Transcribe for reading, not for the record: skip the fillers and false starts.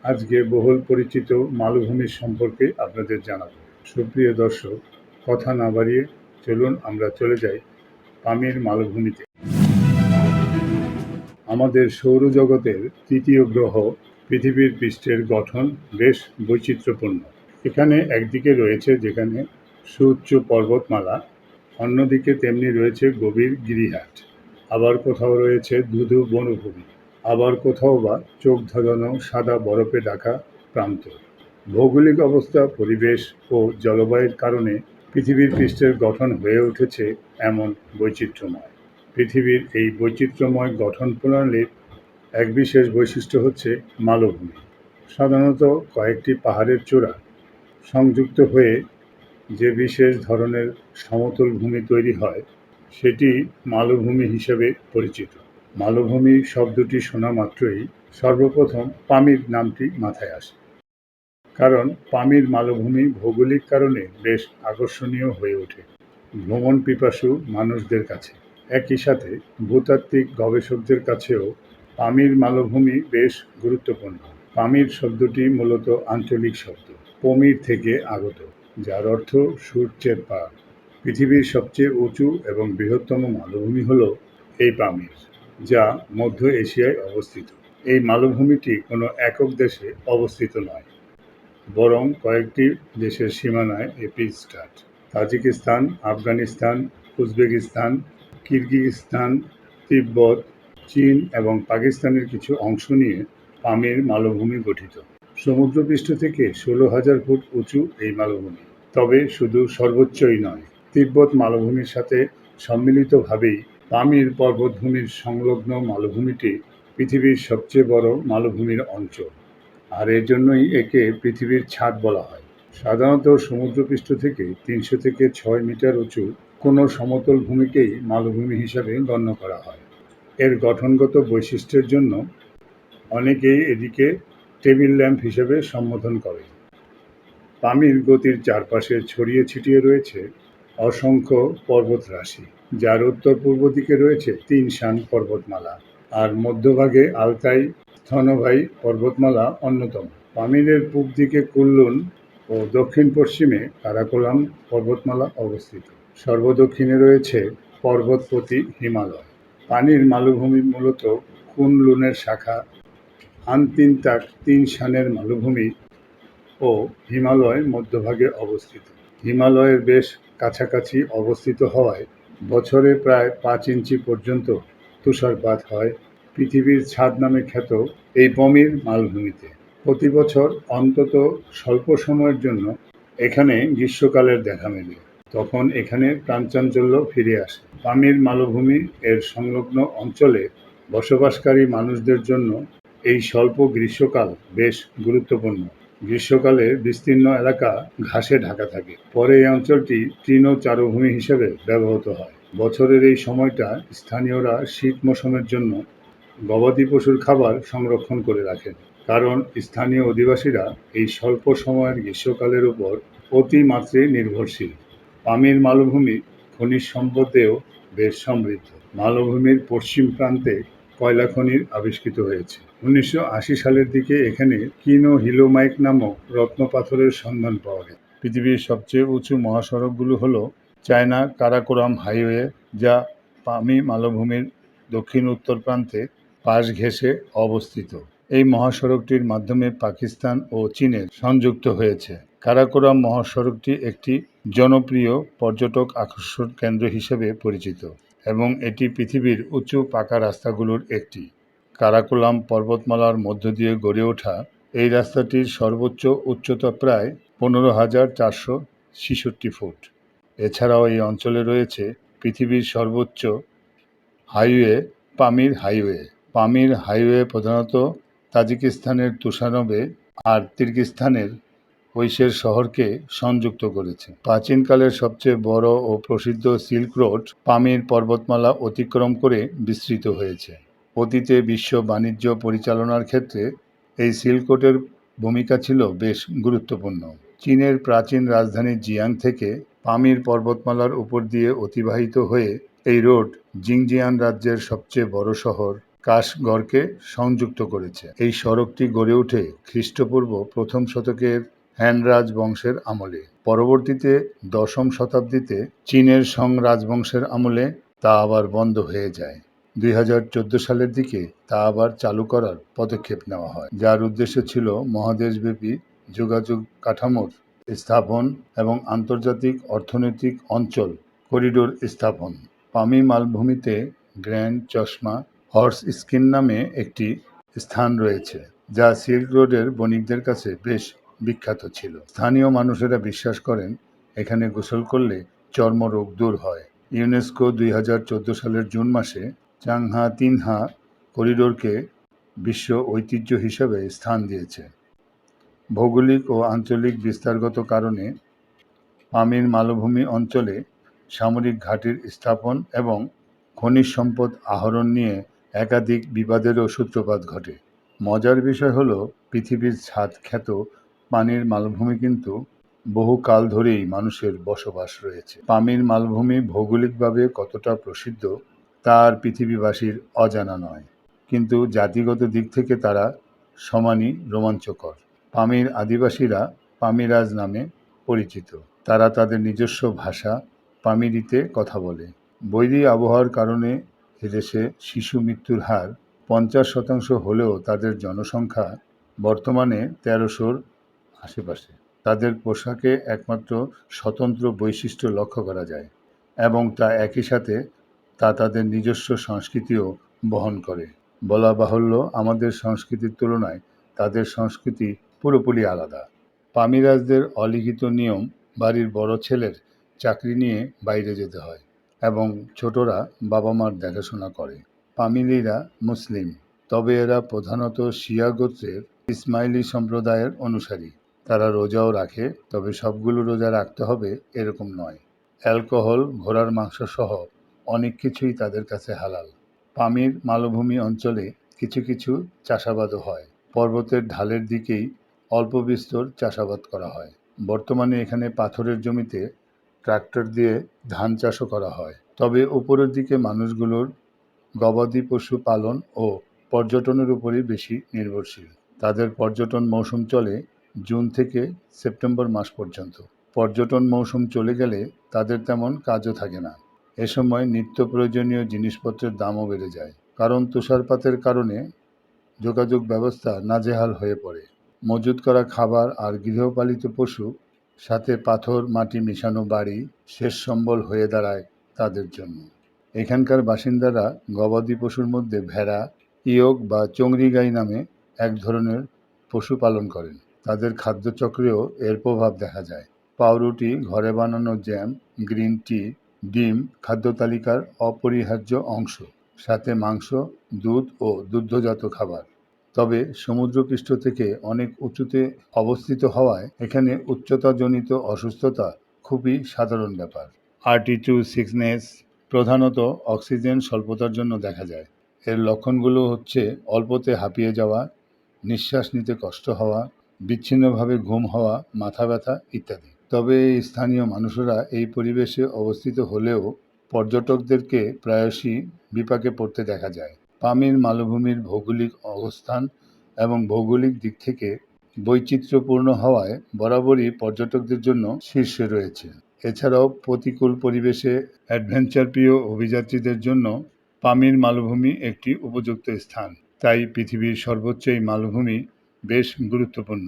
আজকে বহুল পরিচিত মালভূমির সম্পর্কে আপনাদের জানাবো। সুপ্রিয় দর্শক, কথা না বাড়িয়ে চলুন আমরা চলে যাই পামির মালভূমিতে। আমাদের সৌরজগতের তৃতীয় গ্রহ পৃথিবীর পৃষ্ঠের গঠন বেশ বৈচিত্র্যপূর্ণ। এখানে একদিকে রয়েছে যেখানে সুউচ্চ পর্বতমালা, অন্যদিকে তেমনি রয়েছে গভীর গিরিহাট, আবার কোথাও রয়েছে ধুধু বনভূমি, আবার কোথাও বা চোখ ধাঁধানো সাদা বরফে ঢাকা প্রান্ত। ভৌগোলিক অবস্থা, পরিবেশ ও জলবায়ুর কারণে পৃথিবীর পৃষ্ঠের গঠন হয়ে উঠেছে এমন বৈচিত্র্যময়। পৃথিবীর এই বৈচিত্র্যময় গঠন প্রণালীর এক বিশেষ বৈশিষ্ট্য হচ্ছে মালভূমি। সাধারণত কয়েকটি পাহাড়ের চূড়া সংযুক্ত হয়ে যে বিশেষ ধরনের সমতল ভূমি তৈরি হয় সেটি মালভূমি হিসেবে পরিচিত। মালভূমি শব্দটি শোনা মাত্রই সর্বপ্রথম পামির নামটি মাথায় আসে, কারণ পামির মালভূমি ভৌগোলিক কারণে বেশ আকর্ষণীয় হয়ে ওঠে ভ্রমণ পিপাসু মানুষদের কাছে। একই সাথে ভূতাত্ত্বিক গবেষকদের কাছেও পামির মালভূমি বেশ গুরুত্বপূর্ণ। পামির শব্দটি মূলত আঞ্চলিক শব্দ পমির থেকে আগত, যার অর্থ সূর্যের পাড়। পৃথিবীর সবচেয়ে উঁচু এবং বৃহত্তম মালভূমি হল এই পামির, যা মধ্য এশিয়ায় অবস্থিত। এই মালভূমিটি কোনো একক দেশে অবস্থিত নয়, বরং কয়েকটি দেশের সীমানায় এটি start. Tajikistan, Afghanistan, Uzbekistan, Kyrgyzstan, তিব্বত, চীন এবং পাকিস্তানের কিছু অংশ নিয়ে পামির মালভূমি গঠিত। সমুদ্রপৃষ্ঠ থেকে 16,000 ফুট উঁচু এই মালভূমি। তবে শুধু সর্বোচ্চই নয়, তিব্বত মালভূমির সাথে সম্মিলিতভাবেই পামির পর্বতভূমির সংলগ্ন মালভূমিটি পৃথিবীর সবচেয়ে বড় মালভূমির অঞ্চল, আর এর জন্যই একে পৃথিবীর ছাদ বলা হয়। সাধারণত সমুদ্রপৃষ্ঠ থেকে 300 থেকে 6 মিটার উঁচু কোনো সমতল ভূমিকেই মালভূমি হিসাবে গণ্য করা হয়। এর গঠনগত বৈশিষ্ট্যের জন্য অনেকেই এটিকে টেবিল ল্যাম্প হিসেবে সম্বোধন করে। পামির গতির চারপাশে ছড়িয়ে ছিটিয়ে রয়েছে অসংখ্য পর্বতরাশি, যার উত্তর পূর্ব দিকে রয়েছে 3 শান পর্বতমালা, আর মধ্যভাগে আলতাই স্থনভাই পর্বতমালা অন্যতম। পামিরের পূব দিকে কুনলুন ও দক্ষিণ পশ্চিমে কারাকোরাম পর্বতমালা অবস্থিত। সর্বদক্ষিণে রয়েছে পর্বতপতি হিমালয়। পানির মালভূমি মূলত কুনলুনের শাখা, আনতিনতাক 3 শানের মালভূমি ও হিমালয় মধ্যভাগে অবস্থিত। হিমালয়ের বেশ কাছাকাছি অবস্থিত হওয়ায় বছরে প্রায় 5 ইঞ্চি পর্যন্ত তুষারপাত হয় পৃথিবীর ছাদ নামে খ্যাত এই পামির মালভূমিতে। প্রতি বছর অন্তত স্বল্প সময়ের জন্য এখানে গ্রীষ্মকালের দেখা মেলে, তখন এখানে প্রাণচাঞ্চল্য ফিরে আসে। পামির মালভূমি এর সংলগ্ন অঞ্চলে বসবাসকারী মানুষদের জন্য এই স্বল্প গ্রীষ্মকাল বেশ গুরুত্বপূর্ণ। গ্রীষ্মকালে বিস্তীর্ণ এলাকা ঘাসে ঢাকা থাকে, পরে এই অঞ্চলটি তৃণ চারভূমি হিসেবে ব্যবহৃত হয়। বছরের এই সময়টা স্থানীয়রা শীত মৌসুমের জন্য গবাদি পশুর খাবার সংরক্ষণ করে রাখেন, কারণ স্থানীয় অধিবাসীরা এই স্বল্প সময়ের গ্রীষ্মকালের উপর অতিমাত্রে নির্ভরশীল। পামির মালভূমি খনিজ সম্পদেও বেশ সমৃদ্ধ। মালভূমির পশ্চিম প্রান্তে কয়লা খনির আবিষ্কৃত হয়েছে। 1980 সালের দিকে এখানে কিনোহিলোমাইট নামক রত্নপাথরের সন্ধান পাওয়া গেছে। পৃথিবীর সবচেয়ে উঁচু মহাসড়কগুলো হল চায়না কারাকোরাম হাইওয়ে, যা পামি মালভূমির দক্ষিণ উত্তর প্রান্তে পাশ ঘেঁষে অবস্থিত। এই মহাসড়কটির মাধ্যমে পাকিস্তান ও চীনের সংযুক্ত হয়েছে। কারাকোরাম মহাসড়কটি একটি জনপ্রিয় পর্যটক আকর্ষণ কেন্দ্র হিসেবে পরিচিত এবং এটি পৃথিবীর উঁচু পাকা রাস্তাগুলোর একটি। কারাকোরাম পর্বতমালার মধ্য দিয়ে গড়ে ওঠা এই রাস্তাটির সর্বোচ্চ উচ্চতা প্রায় 15,466 ফুট। এছাড়াও এই অঞ্চলে রয়েছে পৃথিবীর সর্বোচ্চ হাইওয়ে পামির হাইওয়ে। পামির হাইওয়ে প্রধানত তাজিকিস্তানের তুষানবে আর কিরগিজস্তানের কৈশের শহরকে সংযুক্ত করেছে। প্রাচীনকালের সবচেয়ে বড় ও প্রসিদ্ধ সিল্ক রোড পামির পর্বতমালা অতিক্রম করে বিস্তৃত হয়েছে। অতীতে বিশ্ব বাণিজ্য পরিচালনার ক্ষেত্রে এই সিল্ক রোডের ভূমিকা ছিল বেশ গুরুত্বপূর্ণ। চীনের প্রাচীন রাজধানী জিয়াং থেকে পামির পর্বতমালার উপর দিয়ে অতিবাহিত হয়ে এই রোড জিনজিয়াং রাজ্যের সবচেয়ে বড় শহর কাশগড়কে সংযুক্ত করেছে। এই সড়কটি গড়ে ওঠে খ্রিস্টপূর্ব প্রথম শতকের হ্যান রাজবংশের আমলে। পরবর্তীতে ১০ম শতাব্দীতে চীনের সং রাজবংশের আমলে তা আবার বন্ধ হয়ে যায়। ২০১৪ সালের দিকে তা আবার চালু করার পদক্ষেপ নেওয়া হয়, যার উদ্দেশ্য ছিল মহাদেশব্যাপী যোগাযোগ কাঠামোর স্থাপন এবং আন্তর্জাতিক অর্থনৈতিক অঞ্চল করিডোর স্থাপন। পামি মালভূমিতে গ্র্যান্ড চশমা হর্স স্কিন নামে একটি স্থান রয়েছে, যা সিল্ক রোডের বণিকদের কাছে বেশ বিখ্যাত ছিল। স্থানীয় মানুষেরা বিশ্বাস করেন এখানে গোসল করলে চর্মরোগ দূর হয়। ইউনেস্কো ২০১৪ সালের জুন মাসে চাংহা তিনহা করিডোরকে বিশ্ব ঐতিহ্য হিসেবে স্থান দিয়েছে। ভৌগোলিক ও আঞ্চলিক বিস্তারগত কারণে পামির মালভূমি অঞ্চলে সামরিক ঘাঁটির স্থাপন এবং খনিজ সম্পদ আহরণ নিয়ে একাধিক বিবাদেরও সূত্রপাত ঘটে। মজার বিষয় হলো, পৃথিবীর ছাদখ্যাত পানির মালভূমি কিন্তু বহু কাল ধরেই মানুষের বসবাস রয়েছে। পামির মালভূমি ভৌগোলিকভাবে কতটা প্রসিদ্ধ তা আর পৃথিবীবাসীর অজানা নয়, কিন্তু জাতিগত দিক থেকে তারা সমানই রোমাঞ্চকর। পামির আদিবাসীরা পামিরাজ নামে পরিচিত। তারা তাদের নিজস্ব ভাষা পামিরিতে কথা বলে। বৈরী আবহাওয়ার কারণে এদেশে শিশু মৃত্যুর হার ৫০% হলেও তাদের জনসংখ্যা বর্তমানে ১৩০০-র আশেপাশে। তাদের পোশাকে একমাত্র স্বতন্ত্র বৈশিষ্ট্য লক্ষ্য করা যায় এবং তা একই সাথে তা তাদের নিজস্ব সংস্কৃতিও বহন করে। বলা বাহুল্য, আমাদের সংস্কৃতির তুলনায় তাদের সংস্কৃতি পুরোপুরি আলাদা। পামিরাজদের অলিখিত নিয়ম, বাড়ির বড় ছেলের চাকরি নিয়ে বাইরে যেতে হয় এবং ছোটরা বাবা মার দেখাশোনা করে। পামিলিরা মুসলিম, তবে এরা প্রধানত শিয়া গোত্রের ইসমাইলি সম্প্রদায়ের অনুসারী। তারা রোজাও রাখে, তবে সবগুলো রোজা রাখতে হবে এরকম নয়। অ্যালকোহল, ঘোড়ার মাংস সহ অনেক কিছুই তাদের কাছে হালাল। পামির মালভূমি অঞ্চলে কিছু কিছু চাষাবাদও হয়। পর্বতের ঢালের দিকেই অল্প বিস্তর চাষাবাদ করা হয়। বর্তমানে এখানে পাথরের জমিতে ট্রাক্টর দিয়ে ধান চাষও করা হয়। তবে উপরের দিকে মানুষগুলোর গবাদি পশু পালন ও পর্যটনের উপরই বেশি নির্ভরশীল। তাদের পর্যটন মৌসুম চলে জুন থেকে সেপ্টেম্বর মাস পর্যন্ত। পর্যটন মৌসুম চলে গেলে তাদের তেমন কাজও থাকে না। এ সময় নিত্য প্রয়োজনীয় জিনিসপত্রের দামও বেড়ে যায়, কারণ তুষারপাতের কারণে যোগাযোগ ব্যবস্থা নাজেহাল হয়ে পড়ে। মজুত করা খাবার আর গৃহপালিত পশু, সাথে পাথর মাটি মেশানো বাড়ি শেষ সম্বল হয়ে দাঁড়ায় তাদের জন্য। এখানকার বাসিন্দারা গবাদি পশুর মধ্যে ভেড়া, ইয়ক বা চংরি গাই নামে এক ধরনের পশু পালন করেন। তাদের খাদ্যচক্রেও এর প্রভাব দেখা যায়। পাউরুটি, ঘরে বানানো জ্যাম, গ্রিন টি, ডিম খাদ্য তালিকার অপরিহার্য অংশ, সাথে মাংস, দুধ ও দুগ্ধজাত খাবার। তবে সমুদ্রপৃষ্ঠ থেকে অনেক উঁচুতে অবস্থিত হওয়ায় এখানে উচ্চতাজনিত অসুস্থতা খুবই সাধারণ ব্যাপার। আর্টিচু সিকনেস প্রধানত অক্সিজেন স্বল্পতার জন্য দেখা যায়। এর লক্ষণগুলো হচ্ছে অল্পতে হাঁপিয়ে যাওয়া, নিঃশ্বাস নিতে কষ্ট হওয়া, বিচ্ছিন্নভাবে ঘুম হওয়া, মাথা ব্যথা ইত্যাদি। তবে স্থানীয় মানুষেরা এই পরিবেশে অবস্থিত হলেও পর্যটকদেরকে প্রায়শই বিপাকে পড়তে দেখা যায়। পামির মালভূমির ভৌগোলিক অবস্থান এবং ভৌগোলিক দিক থেকে বৈচিত্র্যপূর্ণ হওয়ায় বরাবরই পর্যটকদের জন্য শীর্ষে রয়েছে। এছাড়াও প্রতিকূল পরিবেশে অ্যাডভেঞ্চার প্রিয় অভিযাত্রীদের জন্য পামির মালভূমি একটি উপযুক্ত স্থান। তাই পৃথিবীর সর্বোচ্চ এই মালভূমি বেশ গুরুত্বপূর্ণ।